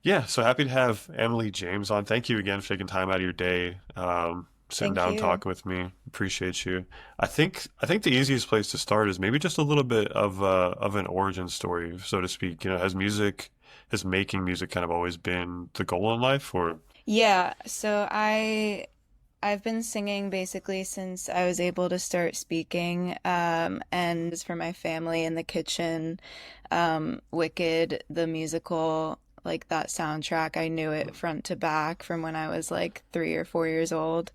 Yeah, so happy to have Emily James on. Thank you again for taking time out of your day, sitting Thank down you. talking with me. Appreciate you. I think the easiest place to start is maybe just a little bit of an origin story, so to speak. Has making music kind of always been the goal in life, or Yeah, I've been singing basically since I was able to start speaking, and it's for my family in the kitchen. Wicked, the musical, like that soundtrack, I knew it front to back from when I was like 3 or 4 years old.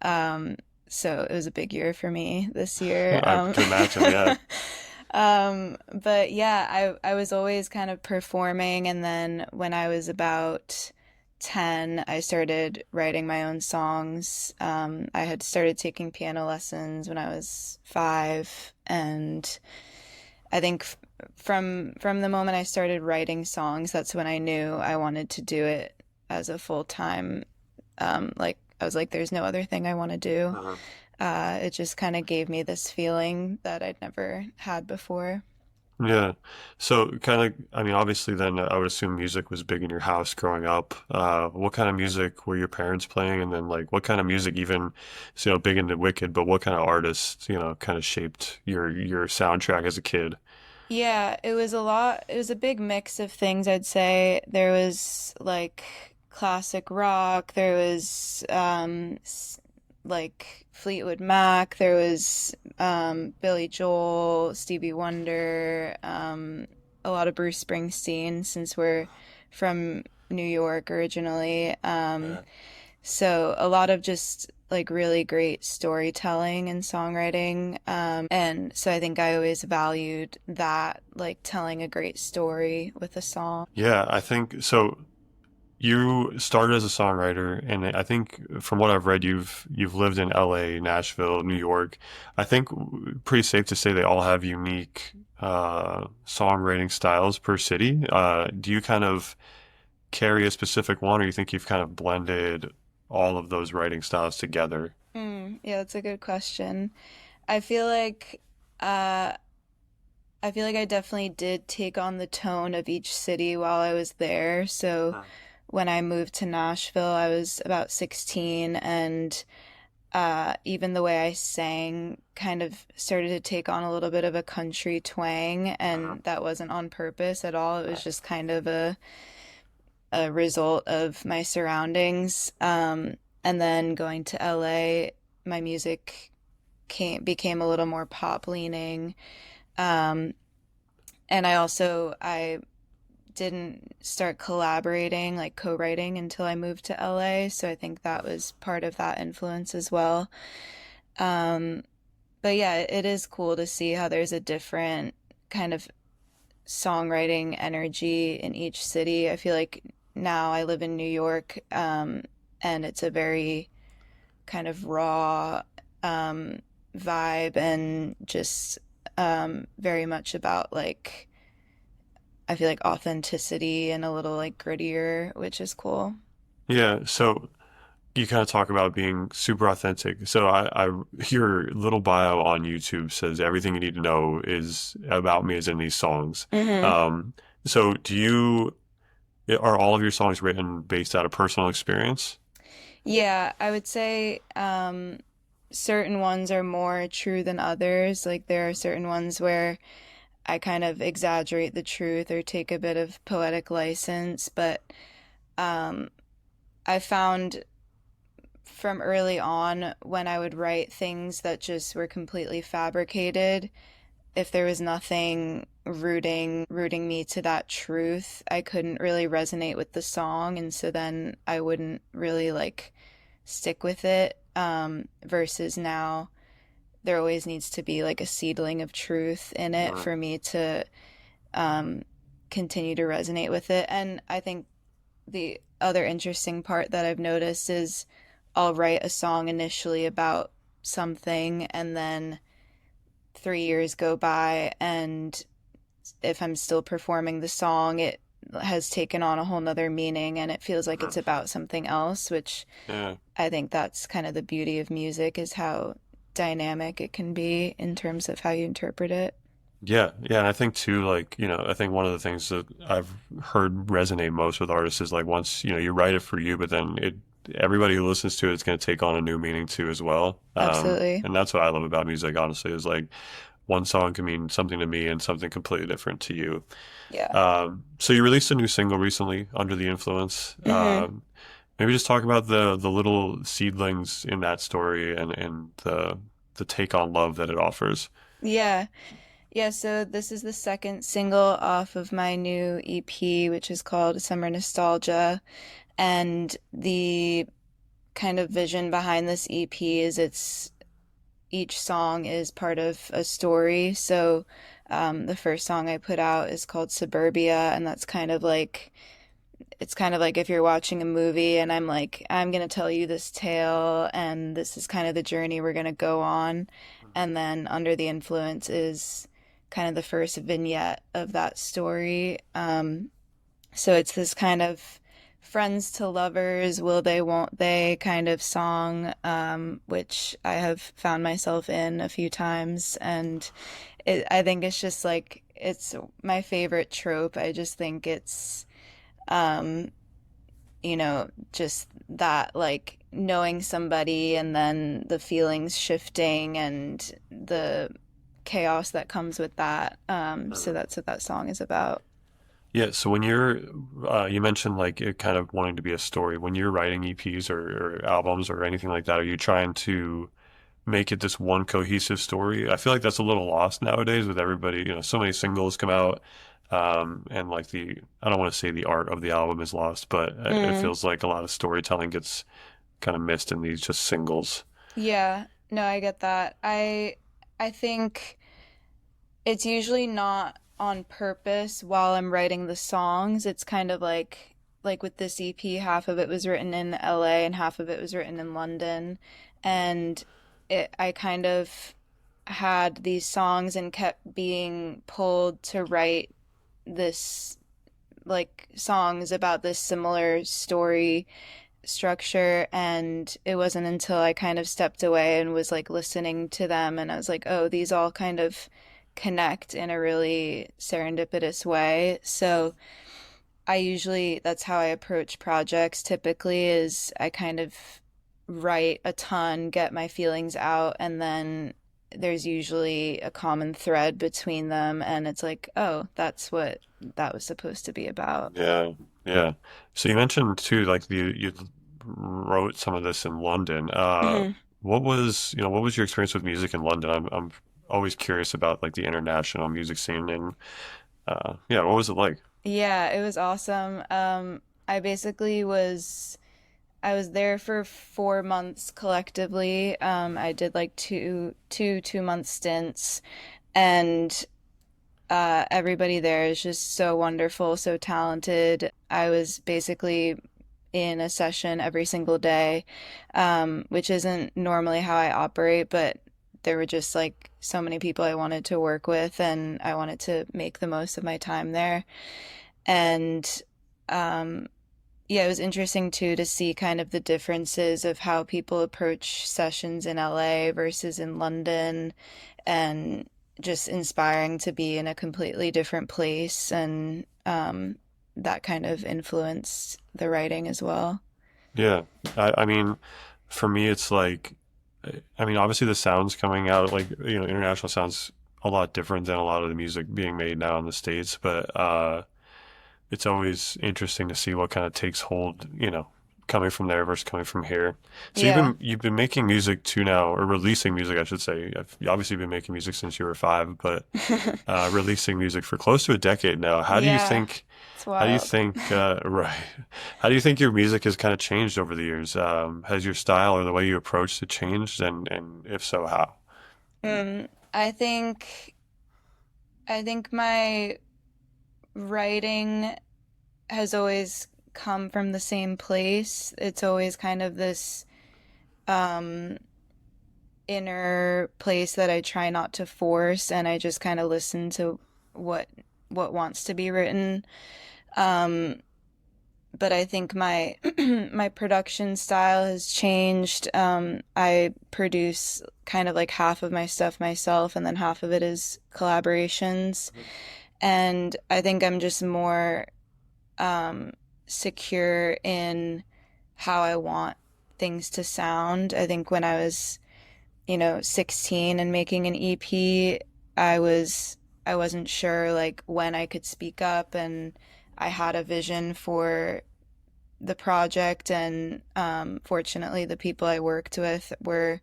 Um, so it was a big year for me this year. I can imagine. Yeah. But yeah, I was always kind of performing, and then when I was about 10, I started writing my own songs. I had started taking piano lessons when I was 5, and I think from the moment I started writing songs, that's when I knew I wanted to do it as a full time. Like I was like, there's no other thing I want to do. Uh-huh. It just kind of gave me this feeling that I'd never had before. Yeah. So kind of, I mean, obviously then I would assume music was big in your house growing up. What kind of music were your parents playing? And then like what kind of music even, big into Wicked, but what kind of artists, kind of shaped your soundtrack as a kid? Yeah, it was a lot. It was a big mix of things, I'd say. There was like classic rock, there was like Fleetwood Mac, there was Billy Joel, Stevie Wonder, a lot of Bruce Springsteen since we're from New York originally. So a lot of just like really great storytelling and songwriting. And so I think I always valued that, like telling a great story with a song. Yeah, I think so. You started as a songwriter, and I think from what I've read, you've lived in LA, Nashville, New York. I think pretty safe to say they all have unique songwriting styles per city. Do you kind of carry a specific one, or you think you've kind of blended all of those writing styles together? Yeah, that's a good question. I feel like uh I feel like I definitely did take on the tone of each city while I was there. So when I moved to Nashville, I was about 16, and even the way I sang kind of started to take on a little bit of a country twang, Uh-huh. and that wasn't on purpose at all. It was just kind of a result of my surroundings. And then going to LA, my music became a little more pop leaning. Um, and I didn't start collaborating, like co-writing, until I moved to LA. So I think that was part of that influence as well. Um, but yeah, it is cool to see how there's a different kind of songwriting energy in each city. I feel like now I live in New York, and it's a very kind of raw um, vibe, and just very much about like I feel like authenticity and a little like grittier, which is cool. Yeah, so you kind of talk about being super authentic. So your little bio on YouTube says everything you need to know is about me is in these songs. Hmm. Um, so are all of your songs written based out of personal experience? Yeah, I would say certain ones are more true than others. Like there are certain ones where I kind of exaggerate the truth or take a bit of poetic license, but um, I found from early on when I would write things that just were completely fabricated, if there was nothing rooting me to that truth, I couldn't really resonate with the song, and so then I wouldn't really like stick with it. Versus now, there always needs to be like a seedling of truth in it Uh, for me to um, continue to resonate with it. And I think the other interesting part that I've noticed is I'll write a song initially about something, and then 3 years go by, and if I'm still performing the song, it has taken on a whole nother meaning, and it feels like uh, it's about something else, which yeah. I think that's kind of the beauty of music, is how dynamic it can be in terms of how you interpret it. Yeah, yeah, and I think too, like, I think one of the things that I've heard resonate most with artists is like once, you write it for you, but then everybody who listens to it is going to take on a new meaning too as well. Absolutely. And that's what I love about music, honestly, is like one song can mean something to me and something completely different to you. Yeah. So you released a new single recently, Under the Influence. Hmm. Maybe just talk about the little seedlings in that story and the take on love that it offers. Yeah. Yeah, so this is the second single off of my new EP, which is called Summer Nostalgia. And the kind of vision behind this EP is it's each song is part of a story. So the first song I put out is called Suburbia, and that's kind of like it's kind of like if you're watching a movie and I'm like, I'm gonna tell you this tale, and this is kind of the journey we're gonna go on. And then Under the Influence is kind of the first vignette of that story. So it's this kind of friends to lovers, will they, won't they kind of song, which I have found myself in a few times. And I think it's just like, it's my favorite trope. I just think it's, um, just that like knowing somebody and then the feelings shifting and the chaos that comes with that. So that's what that song is about. Yeah, so when you mentioned like it kind of wanting to be a story. When you're writing EPs or albums or anything like that, are you trying to make it this one cohesive story? I feel like that's a little lost nowadays with everybody. So many singles come out, and like I don't want to say the art of the album is lost, but it Mm, feels like a lot of storytelling gets kind of missed in these just singles. yeah, no, I get that. I think it's usually not on purpose while I'm writing the songs. It's kind of like with this EP, half of it was written in LA and half of it was written in London. And I kind of had these songs and kept being pulled to write this like songs about this similar story structure, and it wasn't until I kind of stepped away and was like listening to them and I was like, oh, these all kind of connect in a really serendipitous way. So I usually that's how I approach projects typically is I kind of write a ton, get my feelings out, and then there's usually a common thread between them and it's like, oh, that's what that was supposed to be about. Yeah, yeah. So you mentioned too, like you wrote some of this in London. Mhm. What was your experience with music in London? I'm always curious about like the international music scene and yeah, what was it like? Yeah, it was awesome. I basically I was there for 4 months collectively. I did like 2 month stints, and everybody there is just so wonderful, so talented. I was basically in a session every single day, which isn't normally how I operate, but there were just like so many people I wanted to work with, and I wanted to make the most of my time there. And um, yeah, it was interesting too to see kind of the differences of how people approach sessions in LA versus in London, and just inspiring to be in a completely different place. And that kind of influenced the writing as well. Yeah, I mean, for me, it's like, I mean, obviously the sounds coming out, like, international sounds a lot different than a lot of the music being made now in the States, but it's always interesting to see what kind of takes hold, coming from there versus coming from here. So you've Yeah. been you've been making music too now, or releasing music, I should say. You've obviously been making music since you were 5, but releasing music for close to a decade now. Yeah, it's How do you wild. think, right? How do you think your music has kind of changed over the years? Has your style or the way you approach it changed, and if so, how? I think my writing has always come from the same place. It's always kind of this um inner place that I try not to force, and I just kind of listen to what what wants to be written. Um but I think my my production style has changed. I produce kind of like half of my stuff myself, and then half of it is collaborations. And I think I'm just more um, secure in how I want things to sound. I think when I was, 16 and making an EP, I was I wasn't sure like when I could speak up, and I had a vision for the project, and fortunately the people I worked with were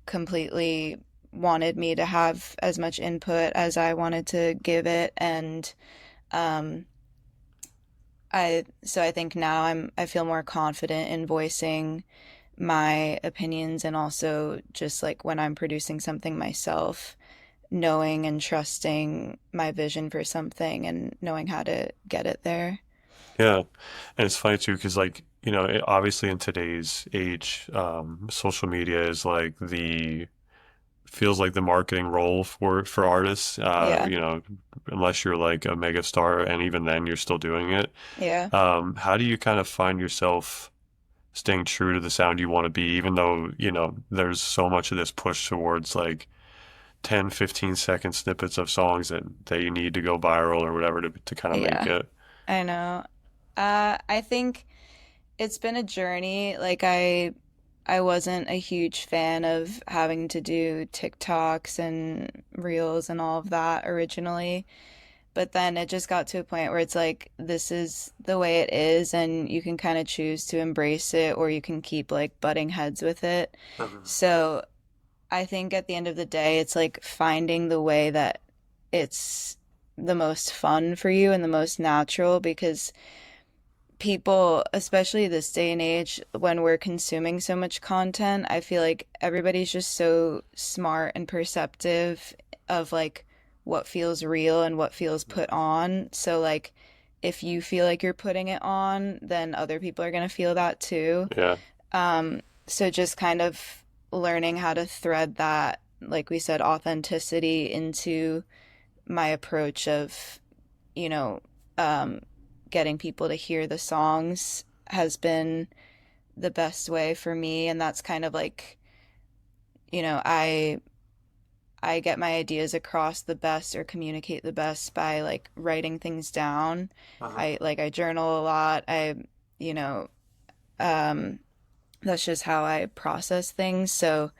completely wanted me to have as much input as I wanted to give it. And um, I think now I feel more confident in voicing my opinions, and also just like when I'm producing something myself, knowing and trusting my vision for something and knowing how to get it there. Yeah, and it's funny too because obviously in today's age, social media is like the feels like the marketing role for artists. Yeah. Unless you're like a mega star, and even then you're still doing it. Yeah. How do you kind of find yourself staying true to the sound you want to be, even though, there's so much of this push towards like 10, 15-second snippets of songs that you need to go viral or whatever to kind of make Yeah. it. I know. I think it's been a journey. Like I wasn't a huge fan of having to do TikToks and Reels and all of that originally. But then it just got to a point where it's like, this is the way it is, and you can kind of choose to embrace it, or you can keep like butting heads with it. Mhm. So I think at the end of the day, it's like finding the way that it's the most fun for you and the most natural, because people, especially this day and age, when we're consuming so much content, I feel like everybody's just so smart and perceptive of like what feels real and what feels put on. So like if you feel like you're putting it on, then other people are going to feel that too. Yeah. So just kind of learning how to thread that, like we said, authenticity into my approach of, you know, um, getting people to hear the songs has been the best way for me. And that's kind of like, you know, I get my ideas across the best, or communicate the best, by like writing things down. Uh-huh. I journal a lot. You know, um, that's just how I process things. So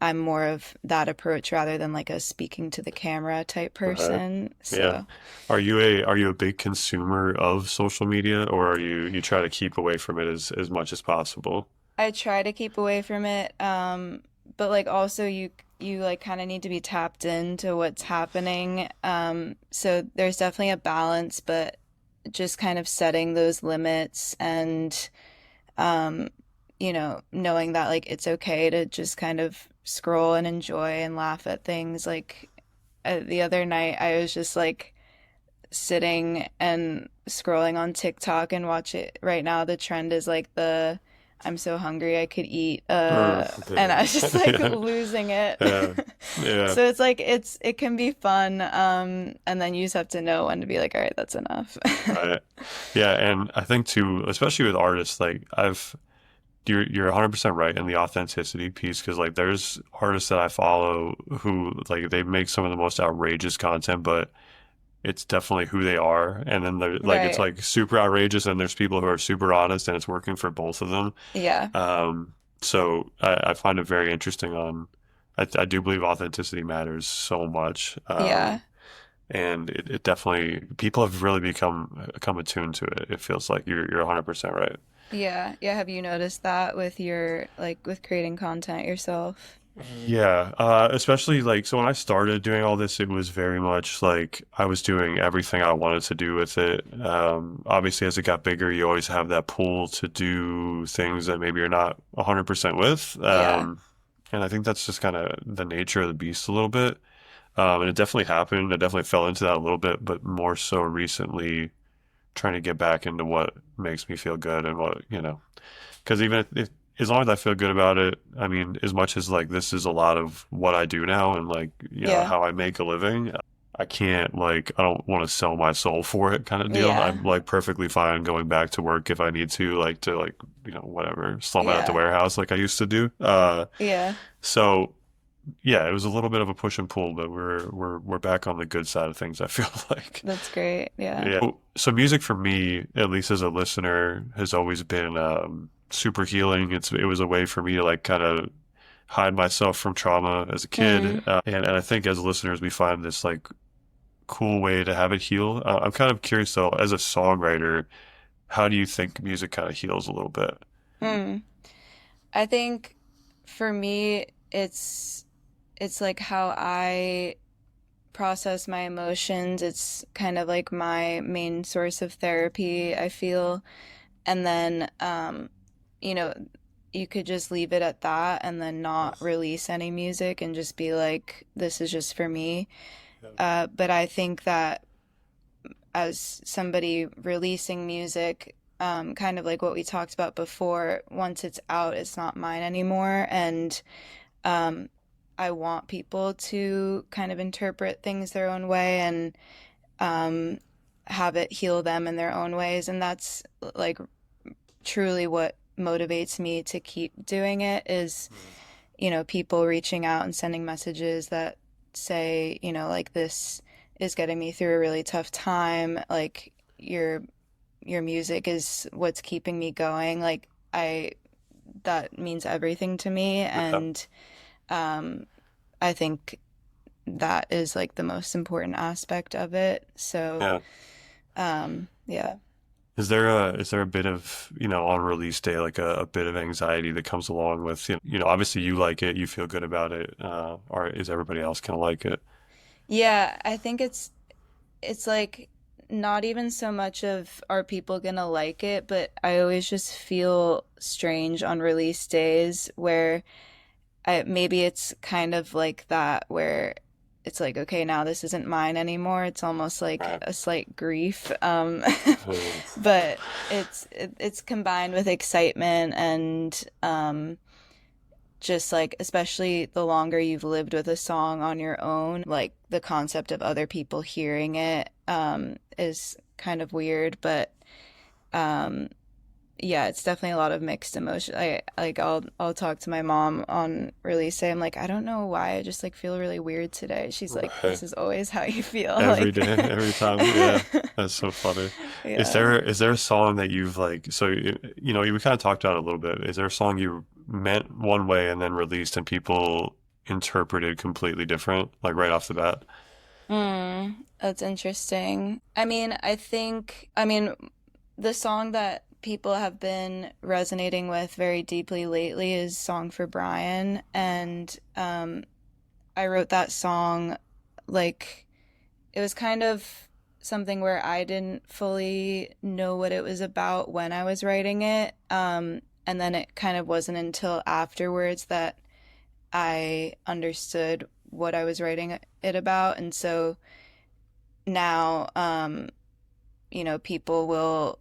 I'm more of that approach rather than like a speaking to the camera type Uh-huh. person. Yeah. So Are you a big consumer of social media, or are you try to keep away from it as much as possible? I try to keep away from it. But like also you like kind of need to be tapped into what's happening. So there's definitely a balance, but just kind of setting those limits, and um, knowing that like it's okay to just kind of scroll and enjoy and laugh at things. Like the other night, I was just like sitting and scrolling on TikTok and watch it. Right now, the trend is like the I'm so hungry I could eat. And I was just like Yeah. losing it. Yeah. Yeah. So it's like it can be fun. And then you just have to know when to be like, all right, that's enough. Right. Yeah, and I think too, especially with artists, like you're 100% right in the authenticity piece, because like there's artists that I follow who like they make some of the most outrageous content, but it's definitely who they are. And then they're like it's Right. like super outrageous, and there's people who are super honest, and it's working for both of them. Yeah. So I find it very interesting I do believe authenticity matters so much. Yeah. And it definitely people have really become attuned to it. It feels like you're 100% right. Yeah. Yeah. Have you noticed that with your like with creating content yourself? Yeah, especially like so when I started doing all this, it was very much like I was doing everything I wanted to do with it. Obviously, as it got bigger, you always have that pull to do things that maybe you're not 100% with. Yeah. And I think that's just kind of the nature of the beast a little bit. And it definitely happened. I definitely fell into that a little bit, but more so recently, trying to get back into what makes me feel good and what, because even if as long as I feel good about it, I mean, as much as like this is a lot of what I do now and like, Yeah. how I make a living, I can't like I don't want to sell my soul for it kind of deal. Yeah. I'm like perfectly fine going back to work if I need to like whatever slum it at the Yeah. warehouse like I used to do. Yeah. So yeah, it was a little bit of a push and pull, but we're back on the good side of things, I feel like. That's great. Yeah. Yeah. So music for me, at least as a listener, has always been super healing. It was a way for me to like kind of hide myself from trauma as a kid, Mm. and I think as listeners we find this like cool way to have it heal. I'm kind of curious though, as a songwriter, how do you think music kind of heals a little bit? Mm. I think for me, it's like how I process my emotions. It's kind of like my main source of therapy, I feel. And then, you know, you could just leave it at that and then not release any music and just be like, this is just for me. But I think that as somebody releasing music, kind of like what we talked about before, once it's out, it's not mine anymore. And um, I want people to kind of interpret things their own way and um, have it heal them in their own ways. And that's like truly what motivates me to keep doing it is, people reaching out and sending messages that say, like this is getting me through a really tough time. Like your music is what's keeping me going. Like that means everything to me. Yeah. And um, I think that is like the most important aspect of it. So, Yeah. yeah. Is there a bit of, on release day, like a bit of anxiety that comes along with, obviously you like it, you feel good about it, or is everybody else gonna like it? Yeah, I think it's like not even so much of are people gonna like it, but I always just feel strange on release days where maybe it's kind of like that where it's like, okay, now this isn't mine anymore. It's almost like Right. a slight grief. Oh, But it's combined with excitement and just like, especially the longer you've lived with a song on your own, like the concept of other people hearing it is kind of weird, but um, yeah, it's definitely a lot of mixed emotion. I'll talk to my mom on release day. I'm like, I don't know why, I just like feel really weird today. She's like, right. this is always how you feel. Every Like, day, every time. Yeah. That's so funny. Is yeah. there is there a song that you've like so we kind of talked about it a little bit. Is there a song you meant one way and then released and people interpreted completely different, like right off the bat? That's interesting. I mean, the song that people have been resonating with very deeply lately is Song for Brian. And I wrote that song like it was kind of something where I didn't fully know what it was about when I was writing it. And then it kind of wasn't until afterwards that I understood what I was writing it about. And so now, people will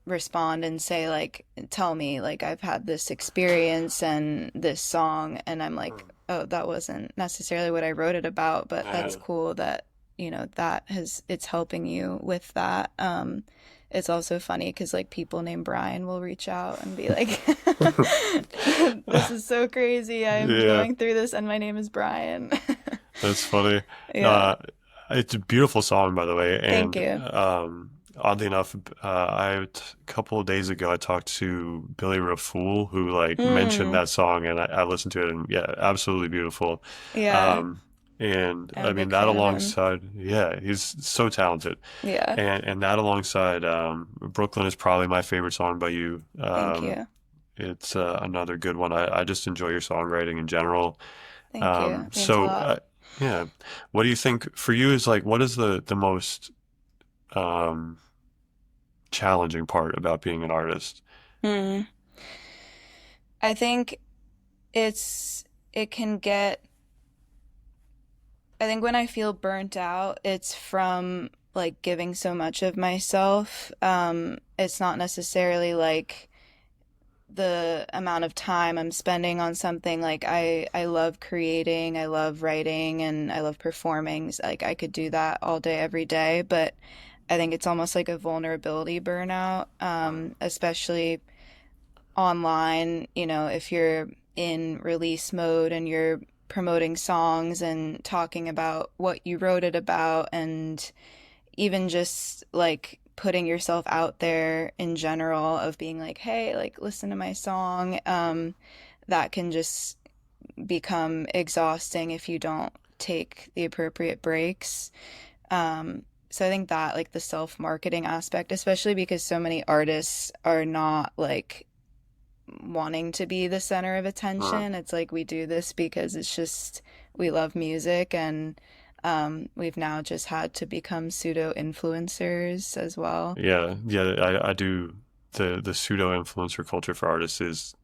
respond and say, like, tell me, like, I've had this experience and this song. And I'm like, oh, that wasn't necessarily what I wrote it about, but that's Yeah. cool that, it's helping you with that. It's also funny because like people named Brian will reach out and be like, this is so crazy. I'm Yeah, going through this and my name is Brian. that's funny. Yeah. Uh, it's a beautiful song, by the way. Thank And you. oddly enough, a couple of days ago, I talked to Billy Rafool, who like mentioned Mm, that song, and I listened to it, and yeah, absolutely beautiful. yeah. Um, and I'm I a mean big that fan of him. alongside, yeah, he's so talented. Yeah. And that alongside, Brooklyn is probably my favorite song by you. Thank you. It's another good one. I just enjoy your songwriting in general. Thank you. Um, It means a so lot. uh, yeah, what do you think for you is like what is the most um, challenging part about being an artist? Hmm. I think it can get, I think when I feel burnt out, it's from like giving so much of myself. It's not necessarily like the amount of time I'm spending on something. Like I love creating, I love writing, and I love performing. Like I could do that all day, every day, but I think it's almost like a vulnerability burnout, especially online, if you're in release mode and you're promoting songs and talking about what you wrote it about, and even just like putting yourself out there in general of being like, hey, like listen to my song, that can just become exhausting if you don't take the appropriate breaks. So I think that like the self-marketing aspect, especially because so many artists are not like wanting to be the center of Mm. attention. It's like we do this because it's just we love music, and we've now just had to become pseudo influencers as well. Yeah, yeah, I do the pseudo influencer culture for artists is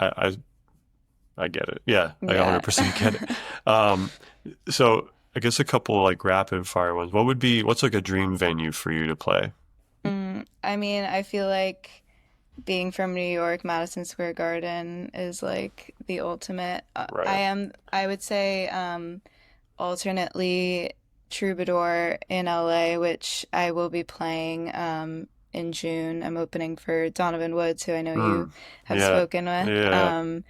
I I get it. Yeah, I Yeah. 100% get it. Um, so I guess a couple like rapid fire ones. What's like a dream venue for you to play? I mean, I feel like being from New York, Madison Square Garden is like the ultimate. Right. I would say, alternately Troubadour in LA, which I will be playing in June. I'm opening for Donovan Woods, who I know you Mm. have Yeah. spoken with. Yeah.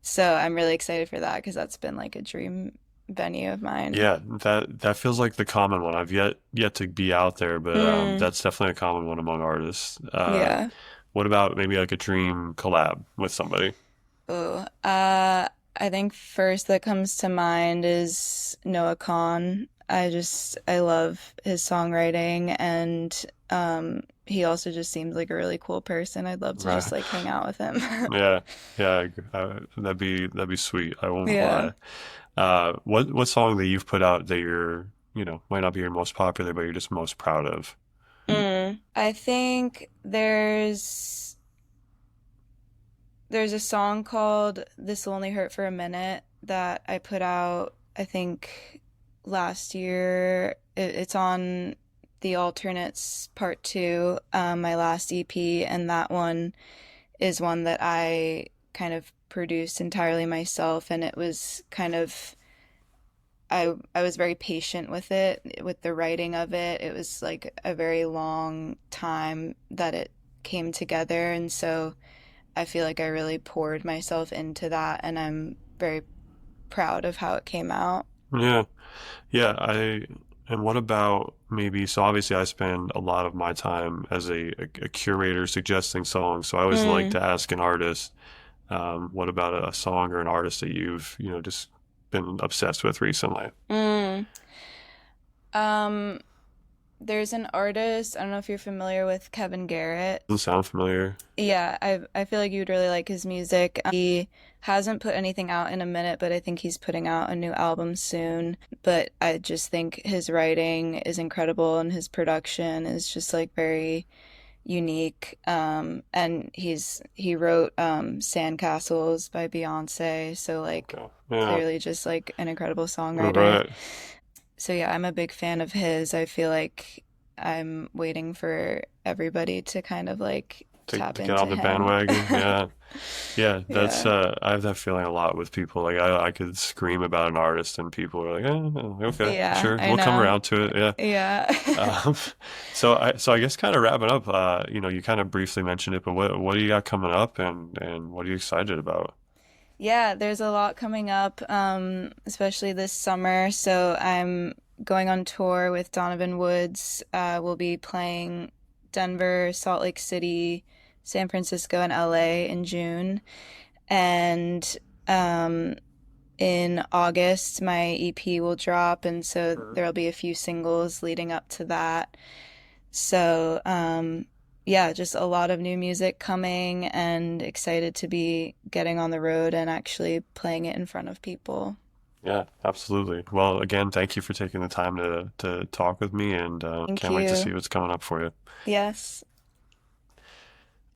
So I'm really excited for that because that's been like a dream venue of mine. Yeah, that feels like the common one. I've yet to be out there, but Mm, that's definitely a common one among artists. yeah. What about maybe like a dream collab with somebody? Oh, I think first that comes to mind is Noah Kahn. I love his songwriting, and he also just seems like a really cool person. I'd love to just Right. like hang out with him. Yeah, yeah, that'd be sweet. I won't Yeah. lie. What song that you've put out that might not be your most popular, but you're just most proud of? I think there's a song called This Will Only Hurt for a Minute that I put out, I think, last year. It's on the Alternates Part 2, my last EP, and that one is one that I kind of produced entirely myself, and it was kind of I was very patient with it, with the writing of it. It was like a very long time that it came together, and so I feel like I really poured myself into that, and I'm very proud of how it came out. Yeah, yeah. And what about maybe? So obviously, I spend a lot of my time as a curator suggesting songs. So I always like Mm, to ask an artist, what about a song or an artist that you've just been obsessed with recently? mm. Um, there's an artist, I don't know if you're familiar with Kevin Garrett. Doesn't sound familiar. Yeah, I feel like you would really like his music. He hasn't put anything out in a minute, but I think he's putting out a new album soon. But I just think his writing is incredible and his production is just like very unique. And he wrote Sandcastles by Beyonce, so like Okay. Yeah. clearly just like an incredible All songwriter. right. So yeah, I'm a big fan of his. I feel like I'm waiting for everybody to kind of like tap To get on into the him. bandwagon. Yeah. Yeah, that's Yeah. I have that feeling a lot with people. Like I could scream about an artist and people are like, okay, Yeah, sure, I we'll come know. around to it. Yeah. Yeah. Um, so I guess kind of wrapping up, you kind of briefly mentioned it, but what do you got coming up and what are you excited about? Yeah, there's a lot coming up, especially this summer. So I'm going on tour with Donovan Woods. We'll be playing Denver, Salt Lake City, San Francisco, and LA in June. And um, in August, my EP will drop, and so Mhm. there'll be a few singles leading up to that. So, yeah, just a lot of new music coming, and excited to be getting on the road and actually playing it in front of people. Yeah, absolutely. Well, again, thank you for taking the time to talk with me and Thank can't wait to see you. what's coming up for you. Yes.